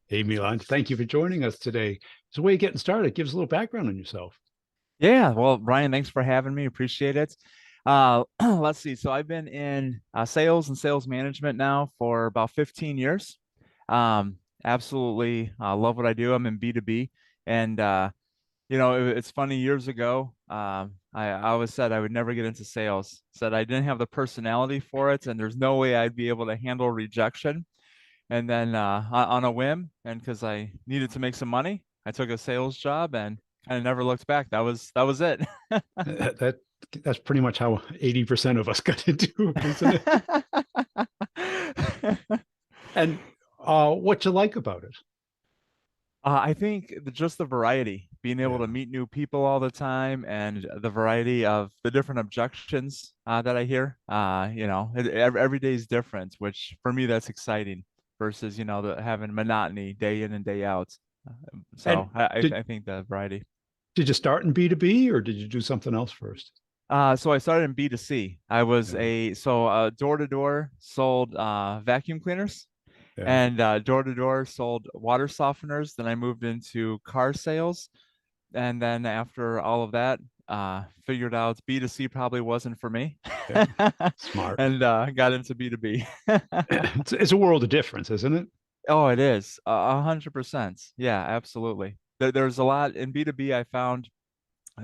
Hey, Milan, thank you for joining us today. So, way of getting started, give us a little background on yourself. Yeah, well, Brian, thanks for having me. Appreciate it. Let's see. So I've been in sales and sales management now for about 15 years. Absolutely love what I do. I'm in B2B. And, it's funny, years ago, I always said I would never get into sales, said I didn't have the personality for it, and there's no way I'd be able to handle rejection. And then on a whim, and because I needed to make some money, I took a sales job and kind of never looked back. That was it. That that's pretty much how 80% of us got into it, isn't it? And what you like about it? I think just the variety, being able to Yeah, meet new people all the time, and the variety of the different objections that I hear. Every day is different, which for me that's exciting versus having monotony day in and day out. So and I did think the variety. did you start in B2B or did you do something else first? So I started in B2C. I was Yeah, door to door sold vacuum cleaners, yeah. and door to door sold water softeners. Then I moved into car sales, and then after all of that, figured out B2C probably wasn't for me, Yeah, smart. and got into B2B. It's a world of difference, isn't it? Oh, it is 100%. Yeah, absolutely. There's a lot in B2B. I found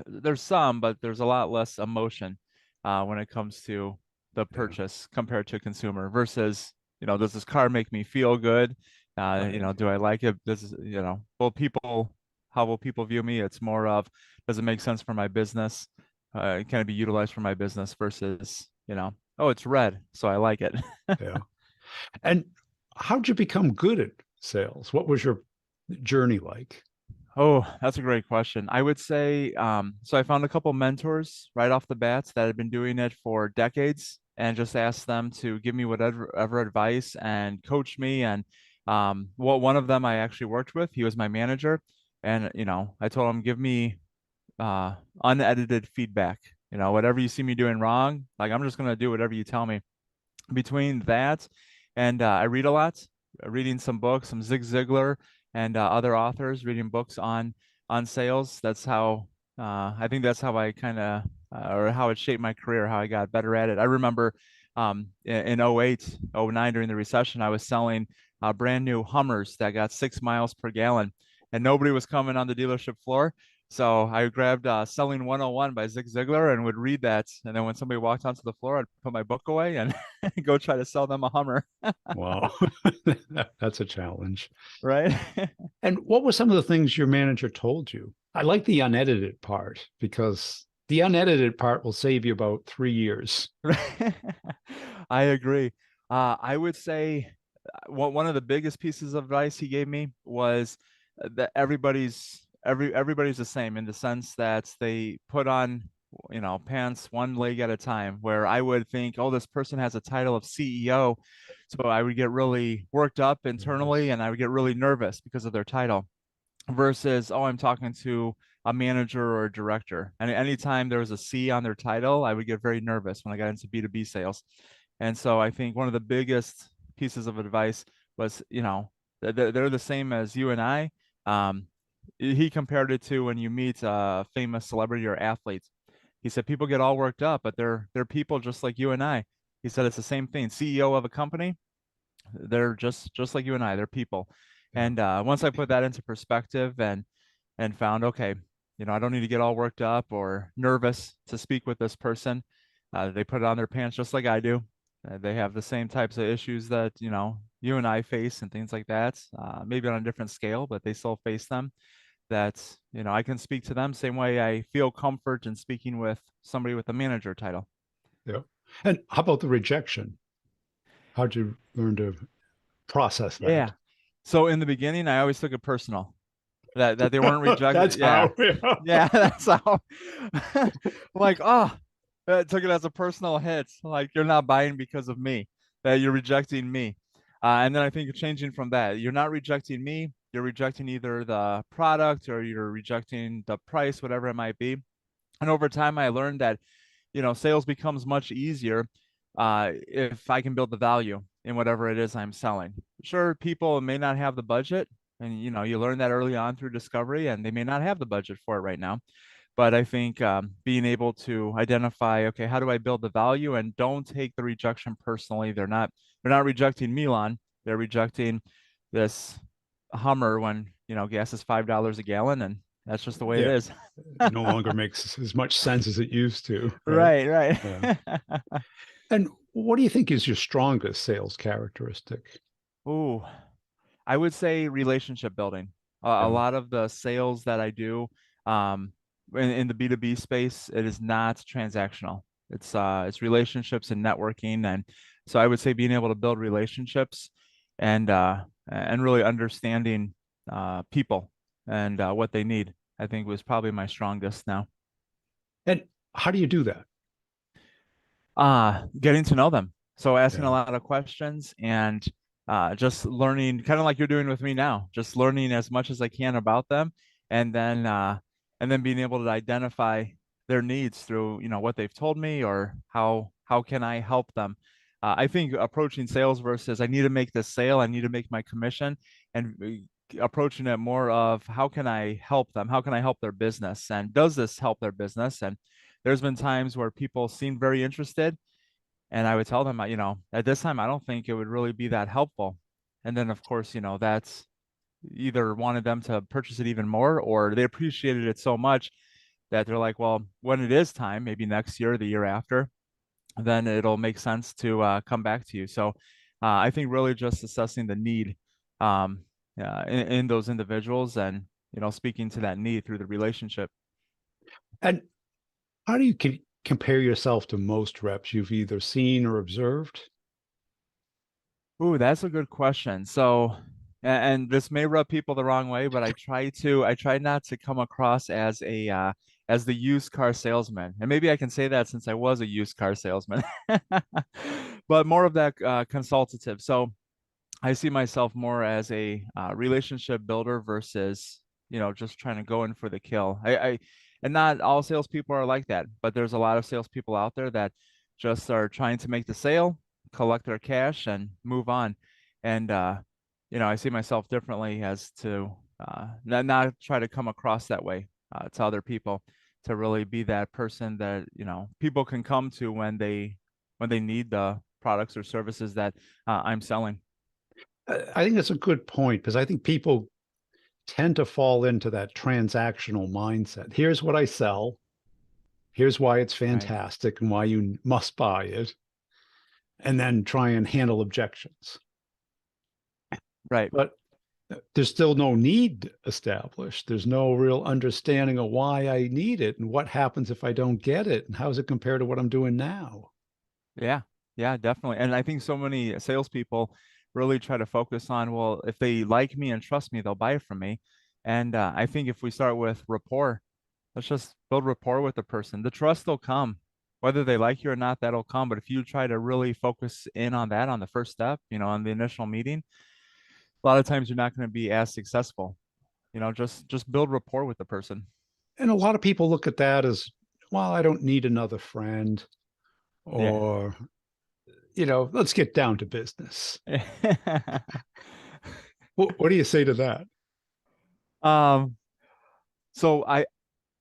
there's some, but there's a lot less emotion when it comes to the Yeah, purchase compared to consumer versus, does this car make me feel good? right. Do I like it? How will people view me? It's more of, does it make sense for my business? Can it be utilized for my business versus, oh, it's red, so I like it. Yeah. And how'd you become good at sales? What was your journey like? Oh, that's a great question. I would say, so I found a couple mentors right off the bat that had been doing it for decades and just asked them to give me whatever advice and coach me. And what one of them I actually worked with, he was my manager. And, I told him, give me unedited feedback. Whatever you see me doing wrong, like I'm just going to do whatever you tell me. Between that and I read a lot, reading some books, some Zig Ziglar and other authors, reading books on sales. That's how I think that's how I kind of or how it shaped my career, how I got better at it. I remember in 08, 09 during the recession, I was selling brand new Hummers that got 6 miles per gallon, and nobody was coming on the dealership floor. So I grabbed Selling 101 by Zig Ziglar and would read that. And then when somebody walked onto the floor, I'd put my book away and go try to sell them a Hummer. Wow. That's a challenge. Right? And what were some of the things your manager told you? I like the unedited part because the unedited part will save you about 3 years. I agree. I would say one of the biggest pieces of advice he gave me was that everybody's the same in the sense that they put on pants one leg at a time. Where I would think, oh, this person has a title of CEO, so I would get really worked up internally, Nervous. and I would get really nervous because of their title. Versus, oh, I'm talking to a manager or a director. And anytime there was a C on their title, I would get very nervous when I got into B2B sales. And so I think one of the biggest pieces of advice was, they're the same as you and I. Um, he compared it to when you meet a famous celebrity or athlete. He said people get all worked up, but they're people just like you and I. He said it's the same thing. CEO of a company, they're just like you and I. They're people. Yeah. And once I put that into perspective and found, okay, I don't need to get all worked up or nervous to speak with this person. They put it on their pants just like I do. They have the same types of issues that, you and I face and things like that. Maybe on a different scale, but they still face them. That, I can speak to them same way I feel comfort in speaking with somebody with a manager title. Yeah. And how about the rejection? How'd you learn to process that? Yeah. So in the beginning, I always took it personal that they weren't rejected. That's Yeah. how. Yeah. Yeah, that's how. Like, oh, I took it as a personal hit. Like, you're not buying because of me, that you're rejecting me. And then I think changing from that, you're not rejecting me, you're rejecting either the product or you're rejecting the price, whatever it might be. And over time, I learned that, sales becomes much easier if I can build the value in whatever it is I'm selling. Sure, people may not have the budget, And you learn that early on through discovery, and they may not have the budget for it right now. But I think being able to identify, okay, how do I build the value, and don't take the rejection personally. They're not rejecting Milan. They're rejecting this Hummer when gas is $5 a gallon, and that's just the way it Yeah, is. it no longer makes as much sense as it used to, right? Right, Yeah. right. And what do you think is your strongest sales characteristic? Ooh, I would say relationship building. A Yeah. lot of the sales that I do, um, in the B2B space, it is not transactional. It's relationships and networking, and so I would say being able to build relationships and really understanding people and what they need, I think was probably my strongest now. And how do you do that? Getting to know them. So asking a Yeah. lot of questions and just learning, kind of like you're doing with me now, just learning as much as I can about them, and then being able to identify their needs through, what they've told me, or how can I help them. I think approaching sales versus I need to make this sale, I need to make my commission, and approaching it more of how can I help them? How can I help their business? And does this help their business? And there's been times where people seem very interested, and I would tell them, at this time, I don't think it would really be that helpful. And then, of course, that's either wanted them to purchase it even more, or they appreciated it so much that they're like, well, when it is time, maybe next year, or the year after, then it'll make sense to come back to you. So I think really just assessing the need um, in those individuals, and speaking to that need through the relationship. And how do you compare yourself to most reps you've either seen or observed? Ooh, that's a good question. So, and this may rub people the wrong way, but I try not to come across as as the used car salesman. And maybe I can say that since I was a used car salesman, but more of that consultative. So I see myself more as a relationship builder versus, just trying to go in for the kill. And not all salespeople are like that, but there's a lot of salespeople out there that just are trying to make the sale, collect their cash, and move on. And I see myself differently as to not try to come across that way to other people, to really be that person that people can come to when they need the products or services that I'm selling. I think that's a good point because I think people tend to fall into that transactional mindset. Here's what I sell. Here's why it's Right. fantastic and why you must buy it. And then try and handle objections. Right. But there's still no need established. There's no real understanding of why I need it and what happens if I don't get it and how does it compare to what I'm doing now. Yeah. Yeah, definitely. And I think so many salespeople really try to focus on, well, if they like me and trust me, they'll buy it from me. And I think if we start with rapport, let's just build rapport with the person. The trust will come, whether they like you or not, that'll come. But if you try to really focus in on that on the first step, on the initial meeting, a lot of times you're not going to be as successful. Just build rapport with the person. And a lot of people look at that as, well, I don't need another friend Yeah. or, let's get down to business. What do you say to that? Um, so I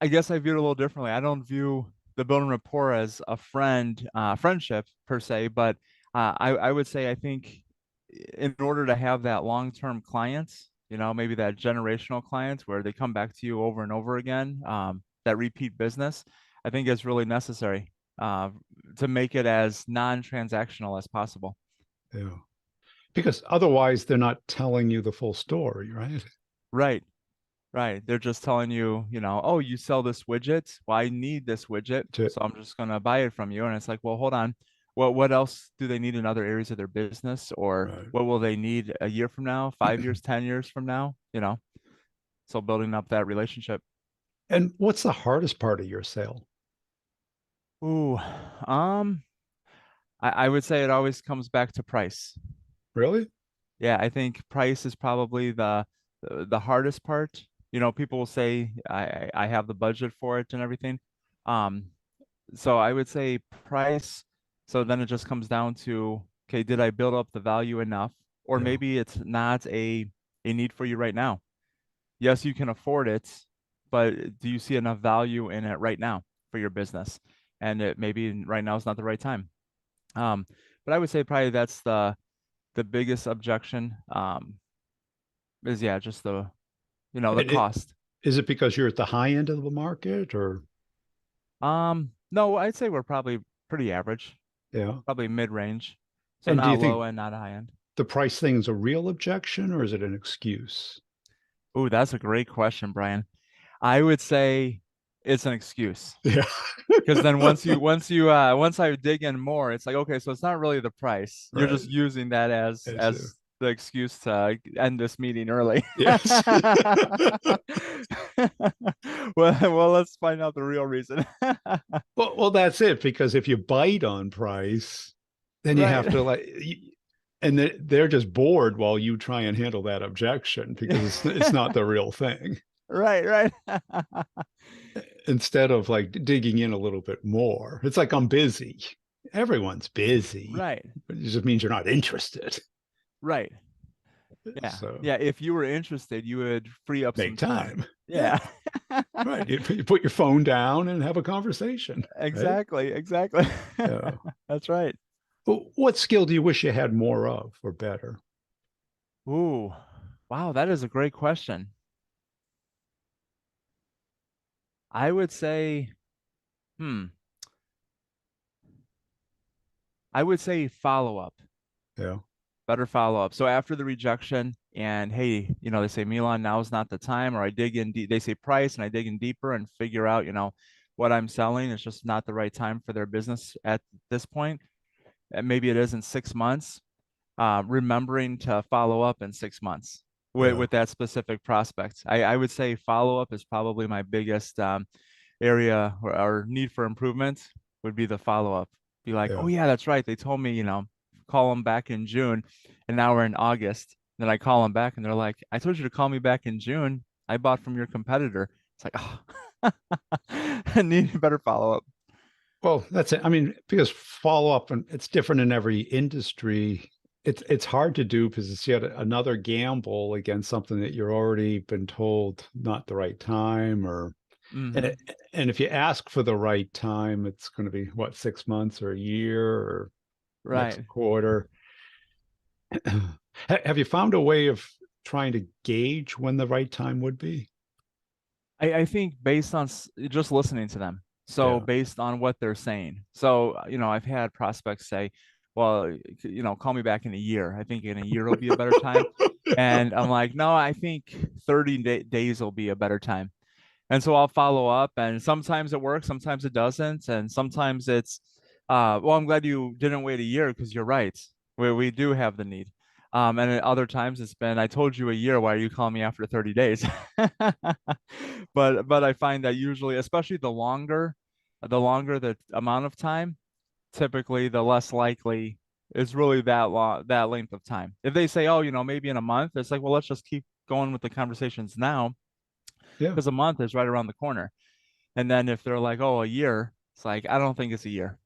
guess I view it a little differently. I don't view the building rapport as a friendship per se, but I would say I think in order to have that long-term clients, maybe that generational clients where they come back to you over and over again, that repeat business, I think is really necessary uh, to make it as non-transactional as possible. Yeah. Because otherwise they're not telling you the full story, right? Right. Right. They're just telling you, oh, you sell this widget. Well, I need this widget, To, so I'm just gonna buy it from you. And it's like, well, hold on. What else do they need in other areas of their business? Or right. what will they need a year from now, 5 years, 10 years from now? So building up that relationship. And what's the hardest part of your sale? Ooh, um, I would say it always comes back to price. Really? Yeah, I think price is probably the hardest part. People will say I have the budget for it and everything. Um, So I would say price. So then it just comes down to, okay, did I build up the value enough? Or Yeah. maybe it's not a a need for you right now? Yes, you can afford it, but do you see enough value in it right now for your business? And it maybe right now is not the right time. Um, but I would say probably that's the biggest objection. Is yeah, just the And it, cost. is it because you're at the high end of the market or No, I'd say we're probably pretty average, yeah? probably mid-range. So And do you not think low and not high end. the price thing is a real objection or is it an excuse? Ooh, that's a great question, Brian. I would say it's an excuse. Yeah. Because then once I dig in more, it's like, okay, so it's not really the price. You're Right. just using that Yes. as the excuse to end this meeting early. Yes. Well, let's find out the real reason. Well, that's it. Because if you bite on price, then you have Right. to and they're just bored while you try and handle that objection because it's not the real thing. Right, right. Instead of like digging in a little bit more, it's like I'm busy. Everyone's busy, Right, but it just means you're not interested. right. Yeah. So Yeah, if you were interested, you would free up some make time. time. Yeah. Yeah, right. You put your phone down and have a conversation, right? Exactly, exactly. Yeah. That's right. What skill do you wish you had more of or better? Ooh, wow, that is a great question. I would say, hmm, I would say follow up, Yeah. better follow up. So after the rejection, and hey, they say Milan, now is not the time, or I dig in deep, they say price, and I dig in deeper and figure out, what I'm selling is just not the right time for their business at this point. And maybe it is in 6 months. Remembering to follow up in 6 months Yeah. with that specific prospect. I would say follow up is probably my biggest area or need for improvement would be the follow up. Be like, oh Yeah. yeah, that's right. They told me, call them back in June, and now we're in August. Then I call them back, and they're like, I told you to call me back in June. I bought from your competitor. It's like, oh, I need better follow up. Well, that's it. I mean, because follow up and it's different in every industry. It's hard to do because it's yet another gamble against something that you're already been told not the right time or and Hmm. it, and if you ask for the right time, it's going to be what 6 months or a year or next Right. quarter. Have you found a way of trying to gauge when the right time would be? I think based on just listening to them. So Yeah. based on what they're saying. So, I've had prospects say, well, call me back in a year. I think in a year will be a better time. And I'm like, no, I think 30 days will be a better time. And so I'll follow up, and sometimes it works, sometimes it doesn't. And sometimes it's, well, I'm glad you didn't wait a year because you're right. We do have the need. And at other times it's been, I told you a year, why are you calling me after 30 days? But I find that usually, especially the longer the amount of time, typically the less likely is really that long, that length of time. If they say, oh, maybe in a month, it's like, well, let's just keep going with the conversations now Yeah. because a month is right around the corner. And then if they're like, oh, a year, it's like, I don't think it's a year.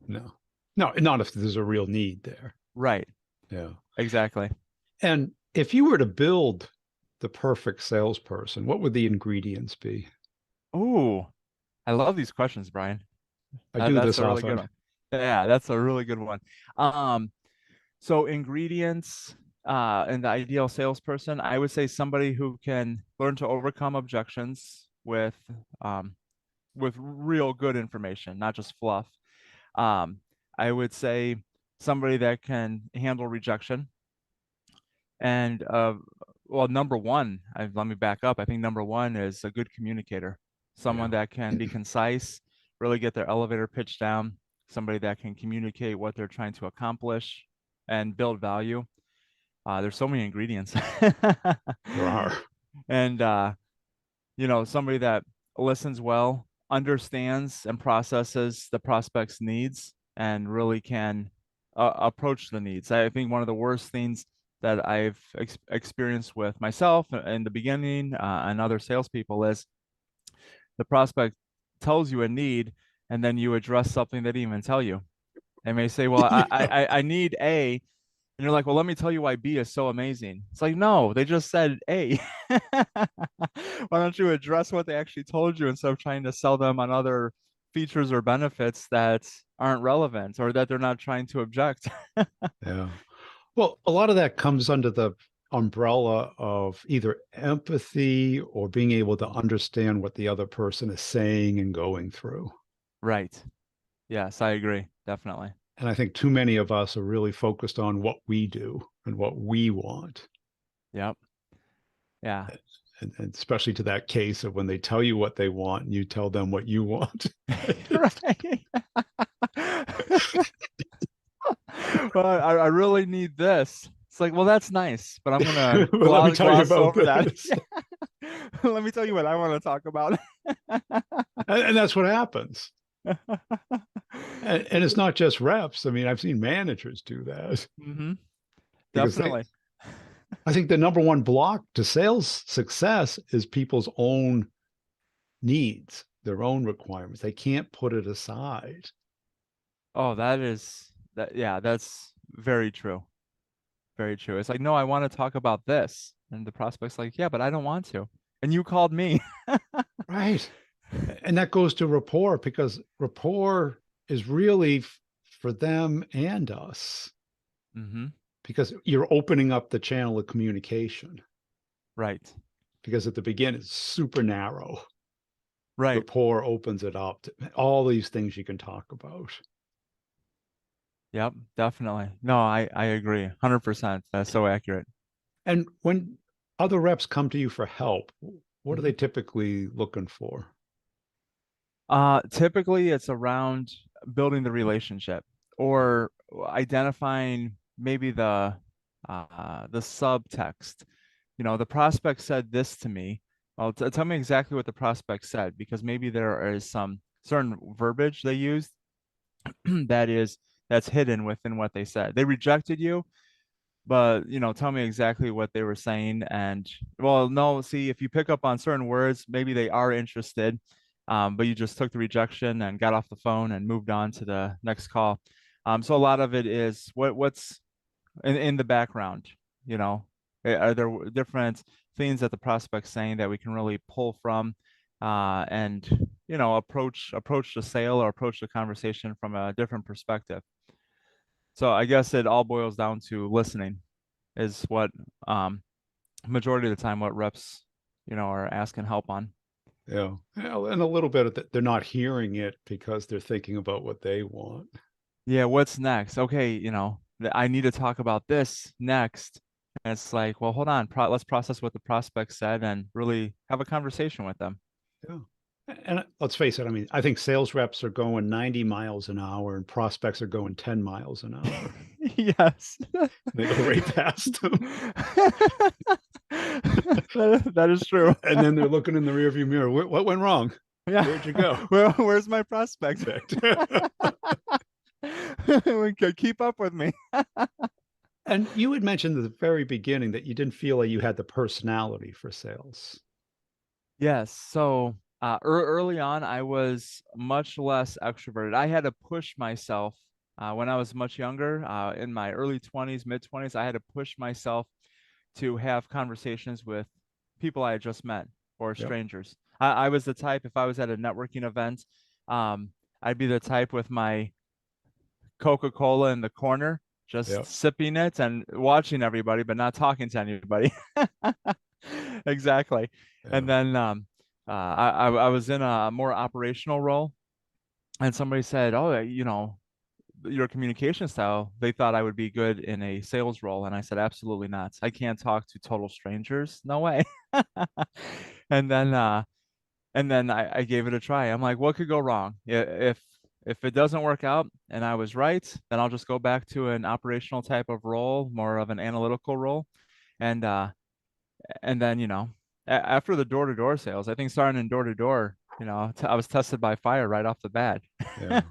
No. No, not if there's a real need there. Right. Yeah. Exactly. And if you were to build the perfect salesperson, what would the ingredients be? Ooh, I love these questions, Brian. I do That's this a really good often. one. Yeah, that's a really good one. Um, so ingredients, in the ideal salesperson, I would say somebody who can learn to overcome objections um, with real good information, not just fluff. Um, I would say somebody that can handle rejection. And well, number one, let me back up. I think number one is a good communicator, someone Yeah. that can be concise, really get their elevator pitch down, somebody that can communicate what they're trying to accomplish and build value. There's so many ingredients. There are. And somebody that listens well, understands and processes the prospect's needs, and really can approach the needs. I think one of the worst things that I've experienced with myself in the beginning and other salespeople is the prospect tells you a need, and then you address something they didn't even tell you. They may say, "Well, I Yeah. I, I need A," And you're like, well, let me tell you why B is so amazing. It's like, no, they just said A. Why don't you address what they actually told you instead of trying to sell them on other features or benefits that aren't relevant or that they're not trying to object? Yeah. Well, a lot of that comes under the umbrella of either empathy or being able to understand what the other person is saying and going through. Right. Yes, I agree. Definitely. And I think too many of us are really focused on what we do and what we want. Yep. Yeah. And especially to that case of when they tell you what they want and you tell them what you want. Right. Well, I really need this. It's like, well, that's nice, but I'm gonna Well, let me tell you gloss about over that. this. Let me tell you what I want to talk about. And that's what happens. And it's not just reps. I mean, I've seen managers do that Hmm. because Definitely. I think the number one block to sales success is people's own needs, their own requirements. They can't put it aside. Oh, that is that. Yeah, that's very true. Very true. It's like, no, I want to talk about this, and the prospect's like, yeah, but I don't want to. And you called me. Right. And that goes to rapport because rapport is really for them and us Hmm. because you're opening up the channel of communication. Right. Because at the beginning, it's super narrow. Right. Rapport opens it up to all these things you can talk about. Yep. Definitely. No, I agree. 100%. That's so accurate. And when other reps come to you for help, what are Mhm. they typically looking for? Typically it's around building the relationship or identifying maybe the subtext. You know, the prospect said this to me. Well, tell me exactly what the prospect said because maybe there is some certain verbiage they used that is that's hidden within what they said. They rejected you, but tell me exactly what they were saying. And well, no, see, if you pick up on certain words, maybe they are interested, but you just took the rejection and got off the phone and moved on to the next call. So a lot of it is what's in the background, you know, are there different things that the prospect's saying that we can really pull from, and approach the sale or approach the conversation from a different perspective. So I guess it all boils down to listening is what um majority of the time what reps are asking help on. Yeah. Well, and a little bit of that, they're not hearing it because they're thinking about what they want. Yeah, what's next? Okay, I need to talk about this next. And it's like, well, hold on, let's process what the prospect said and really have a conversation with them. Yeah. And let's face it, I mean, I think sales reps are going 90 miles an hour and prospects are going 10 miles an hour. Yes. They go right past them. That is true. And then they're looking in the rearview mirror. What went wrong? Yeah. Where'd you go? Where's my prospect? Keep up with me. And you had mentioned at the very beginning that you didn't feel like you had the personality for sales. Yes. So early on, I was much less extroverted. I had to push myself when I was much younger, in my early 20s, mid 20s. I had to push myself to have conversations with people I had just met or Yep. strangers. I was the type, if I was at a networking event, um, I'd be the type with my Coca-Cola in the corner, just Yep. sipping it and watching everybody, but not talking to anybody. Exactly. Yeah. And then I was in a more operational role, and somebody said, "Oh, your communication style." They thought I would be good in a sales role, and I said, "Absolutely not. I can't talk to total strangers. No way." And then I gave it a try. I'm like, what could go wrong? If it doesn't work out and I was right, then I'll just go back to an operational type of role, more of an analytical role. And then, after the door-to-door sales, I think starting in door-to-door, I was tested by fire right off the bat. Yeah.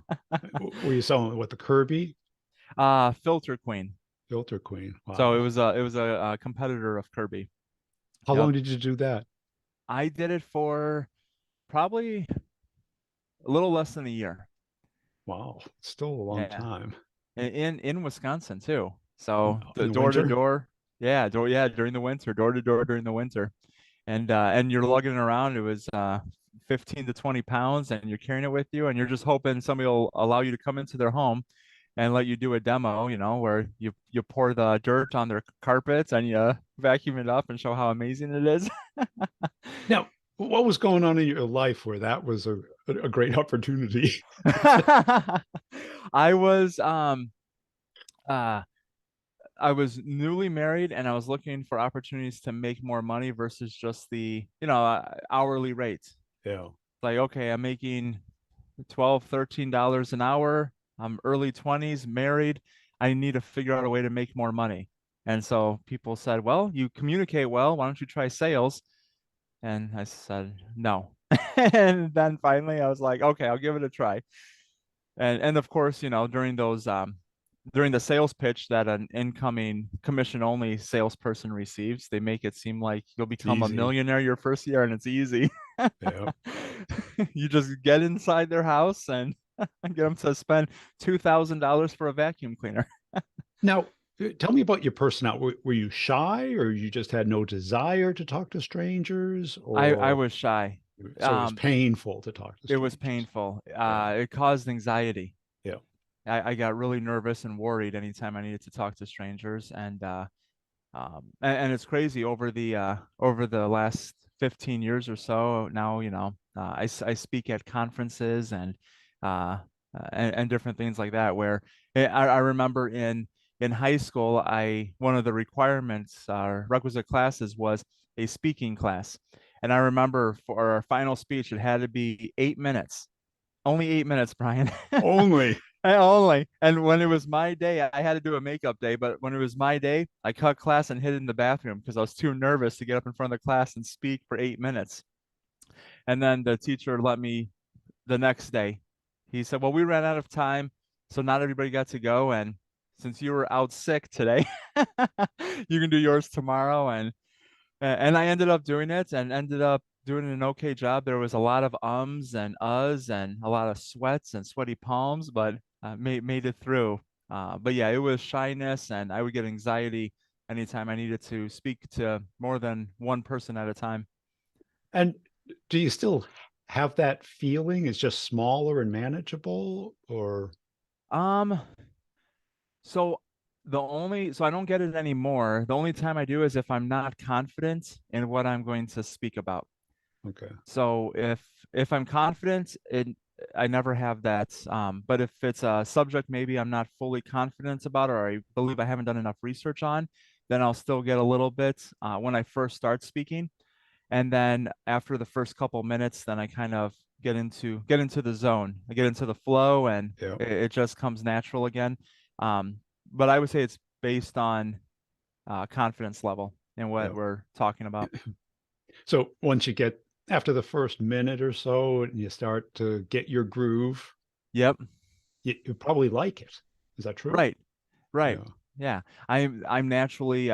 Were you selling what, the Kirby Filter Queen. Filter Queen? So Wow. it was a competitor of Kirby. How Yep. long did you do that? I did it for probably a little less than a year. Wow. Still a long Yeah. time. In Wisconsin too. So in the the door to winter? door, yeah, during the winter, door to door during the winter. And you're lugging it around. It was 15 to 20 pounds, and you're carrying it with you, and you're just hoping somebody will allow you to come into their home and let you do a demo, where you pour the dirt on their carpets and you vacuum it up and show how amazing it is. Now, what was going on in your life where that was a great opportunity? I was uh I was newly married and I was looking for opportunities to make more money versus just the, hourly rate. Yeah. Like, okay, I'm making 12, $13 an hour. I'm early 20s, married. I need to figure out a way to make more money. And so people said, well, you communicate well. Why don't you try sales? And I said, no. And then finally I was like, okay, I'll give it a try. And of course, during the sales pitch that an incoming commission only salesperson receives, they make it seem like you'll It's become a easy. millionaire your first year and it's easy. Yeah. You just get inside their house and get them to spend $2,000 for a vacuum cleaner. Now, tell me about your personality. Were you shy, or you just had no desire to talk to strangers, I or was shy. so it was painful to talk to It was strangers? painful. Yeah. It caused anxiety. Yeah. I got really nervous and worried anytime I needed to talk to strangers, and it's crazy over the last 15 years or so now, I speak at conferences uh and different things like that where I remember in high school I one of the requirements requisite classes was a speaking class, and I remember for our final speech it had to be 8 minutes, only 8 minutes, Brian. Only. I only. And when it was my day, I had to do a makeup day. But when it was my day, I cut class and hid in the bathroom because I was too nervous to get up in front of the class and speak for 8 minutes. And then the teacher let me the next day. He said, well, we ran out of time, so not everybody got to go. And since you were out sick today, you can do yours tomorrow. And I ended up doing it and ended up doing an okay job. There was a lot of ums and uhs and a lot of sweats and sweaty palms, but made it through. But yeah, it was shyness, and I would get anxiety anytime I needed to speak to more than one person at a time. And do you still have that feeling? It's just smaller and manageable, or Um, so so I don't get it anymore. The only time I do is if I'm not confident in what I'm going to speak about. okay, So if I'm confident, I never have that. But if it's a subject maybe I'm not fully confident about, or I believe I haven't done enough research on, then I'll still get a little bit when I first start speaking, and then after the first couple minutes, then I kind of get into the zone. I get into the flow, and yeah, it just comes natural again. Um, but I would say it's based on confidence level in what yeah. we're talking about. So once you get after the first minute or so, and you start to get your groove, Yep. you probably like it. Is that true? Right. Right. Yeah, Yeah. I'm naturally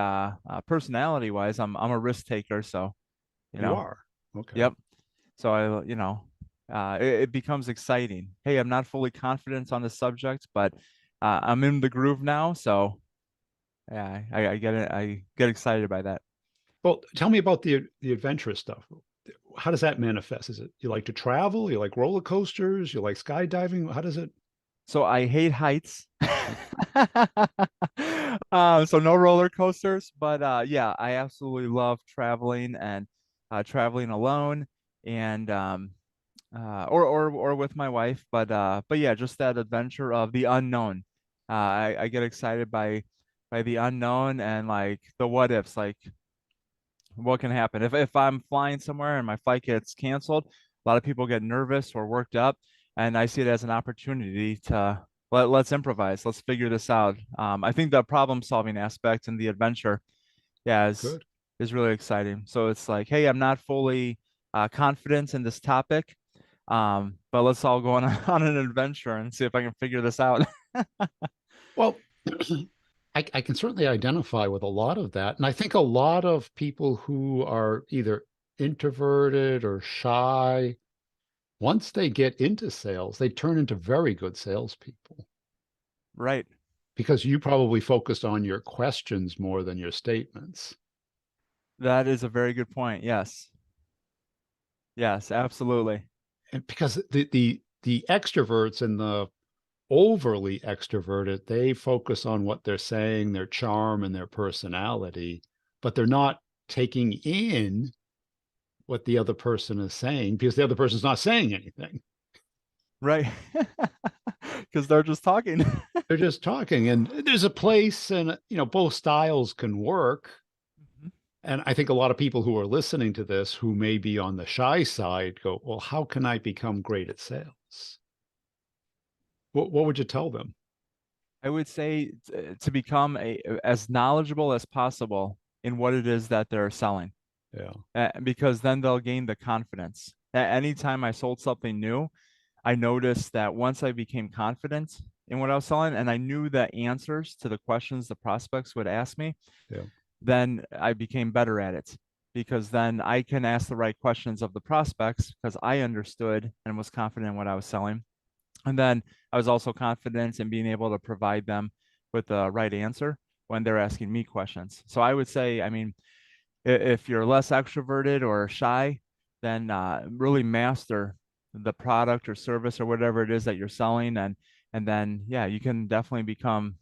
personality wise, I'm a risk taker, so you you know. are. Okay. Yep. So it becomes exciting. Hey, I'm not fully confident on the subject, but I'm in the groove now, so yeah, I get excited by that. Well, tell me about the adventurous stuff. How does that manifest? Is it you like to travel? You like roller coasters? You like skydiving? How does it? So I hate heights. So no roller coasters, but yeah, I absolutely love traveling and traveling alone and or with my wife, but yeah, just that adventure of the unknown. I get excited by the unknown and like the what ifs, like what can happen if I'm flying somewhere and my flight gets canceled. A lot of people get nervous or worked up, and I see it as an opportunity to let's improvise, let's figure this out. I think the problem solving aspect and the adventure, yeah, Good. is really exciting. So it's like, hey, I'm not fully confident in this topic, but let's all go on on an adventure and see if I can figure this out. Well, I can certainly identify with a lot of that. And I think a lot of people who are either introverted or shy, once they get into sales, they turn into very good salespeople. Right. because you probably focused on your questions more than your statements. That is a very good point. Yes. Yes, absolutely. And because the extroverts and the overly extroverted, they focus on what they're saying, their charm and their personality, but they're not taking in what the other person is saying because the other person's not saying anything. Right. Because they're just talking. They're just talking, and there's a place, and both styles can work. Mhm. And I think a lot of people who are listening to this who may be on the shy side go, well, how can I become great at sales? What would you tell them? I would say to become as knowledgeable as possible in what it is that they're selling, Yeah. because then they'll gain the confidence. Anytime I sold something new, I noticed that once I became confident in what I was selling and I knew the answers to the questions the prospects would ask me, Yeah. then I became better at it because then I can ask the right questions of the prospects because I understood and was confident in what I was selling. And then I was also confident in being able to provide them with the right answer when they're asking me questions. So I would say, I mean, if you're less extroverted or shy, then really master the product or service or whatever it is that you're selling, and then yeah, you can definitely become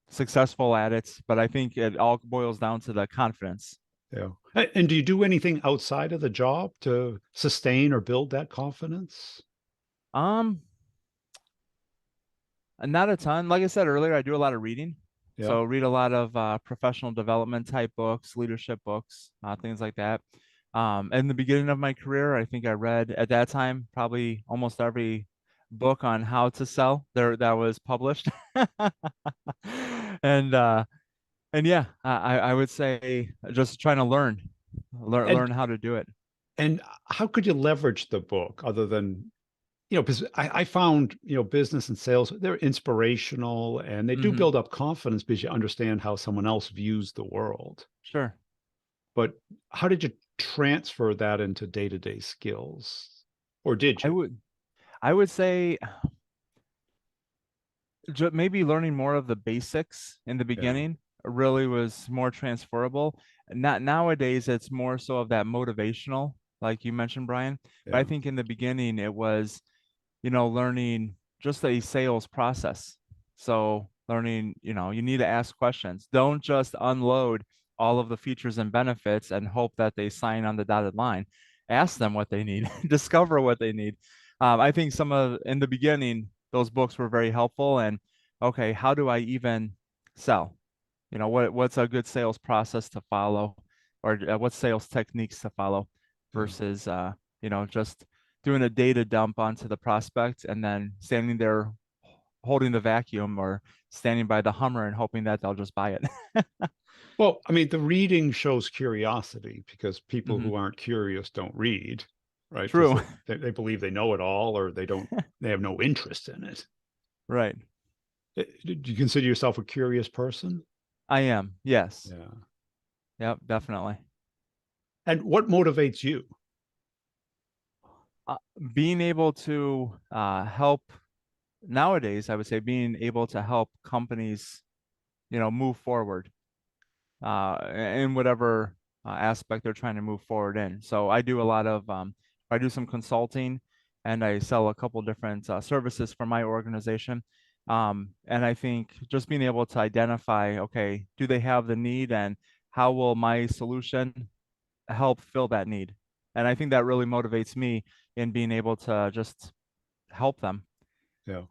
successful at it. But I think it all boils down to the confidence. Yeah. And do you do anything outside of the job to sustain or build that confidence? Um, Not a ton. Like I said earlier, I do a lot of reading. Yeah. So read a lot of professional development type books, leadership books, things like that. In the beginning of my career, I think I read at that time probably almost every book on how to sell there that was published. And yeah, I would say just trying to And learn how to do it. and how could you leverage the book other than, because I found, business and sales, they're inspirational and they do Hmm. build up confidence because you understand how someone else views the world. Sure. But how did you transfer that into day-to-day skills? Or did I you? would I would say maybe learning more of the basics in the Yeah. beginning really was more transferable. Not nowadays, it's more so of that motivational, like you mentioned, Brian. But I Yeah. think in the beginning, it was, learning just a sales process. So learning, you need to ask questions. Don't just unload all of the features and benefits and hope that they sign on the dotted line. Ask them what they need, discover what they need. I think some of in the beginning, those books were very helpful. And okay, how do I even sell? What's a good sales process to follow, or what sales techniques to follow Yeah. versus just doing a data dump onto the prospect and then standing there holding the vacuum or standing by the Hummer and hoping that they'll just buy it. Well, I mean, the reading shows curiosity because people Hmm. who aren't curious don't read, right? Because True. they believe they know it all or they have no interest in it. Right. Do you consider yourself a curious person? I am. Yes. Yeah. Yep, definitely. And what motivates you? Uh, Being able to help nowadays, I would say being able to help companies, move forward in whatever aspect they're trying to move forward in. So I do a lot of I do some consulting and I sell a couple different services for my organization. And I think just being able to identify, okay, do they have the need and how will my solution help fill that need? And I think that really motivates me in being able to just help them. Yeah.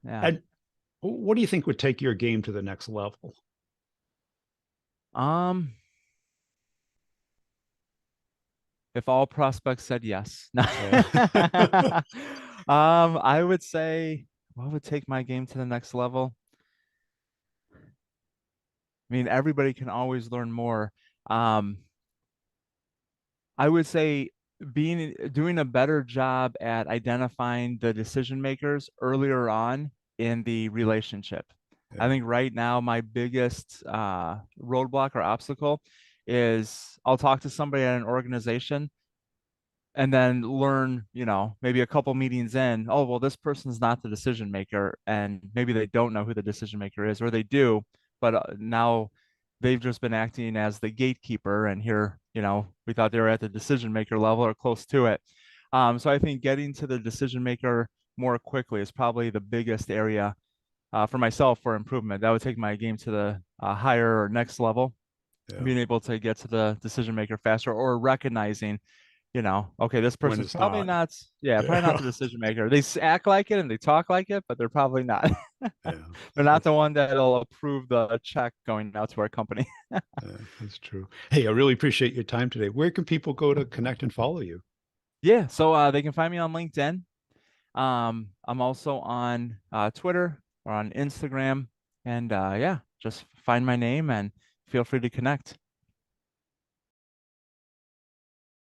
Yeah. And what do you think would take your game to the next level? Um, If all prospects said yes. Yeah. I would say what would take my game to the next level? I mean, everybody can always learn more. Um, I would say doing a better job at identifying the decision makers earlier on in the relationship. I Yeah. think right now my biggest roadblock or obstacle is I'll talk to somebody at an organization and then learn, maybe a couple meetings in, oh, well, this person's not the decision maker, and maybe they don't know who the decision maker is, or they do, but now they've just been acting as the gatekeeper, and here, we thought they were at the decision maker level or close to it. So I think getting to the decision maker more quickly is probably the biggest area for myself for improvement. That would take my game to the higher or next level, Yeah. being able to get to the decision maker faster, or recognizing, okay, this When person's it's probably not. not, yeah, probably not Yeah. the decision maker. They act like it and they talk like it, but they're probably not. Yeah. They're not That's, the one that'll approve the check going out to our company. that's true. Hey, I really appreciate your time today. Where can people go to connect and follow you? Yeah, so they can find me on LinkedIn. I'm also on Twitter or on Instagram, and yeah, just find my name and feel free to connect.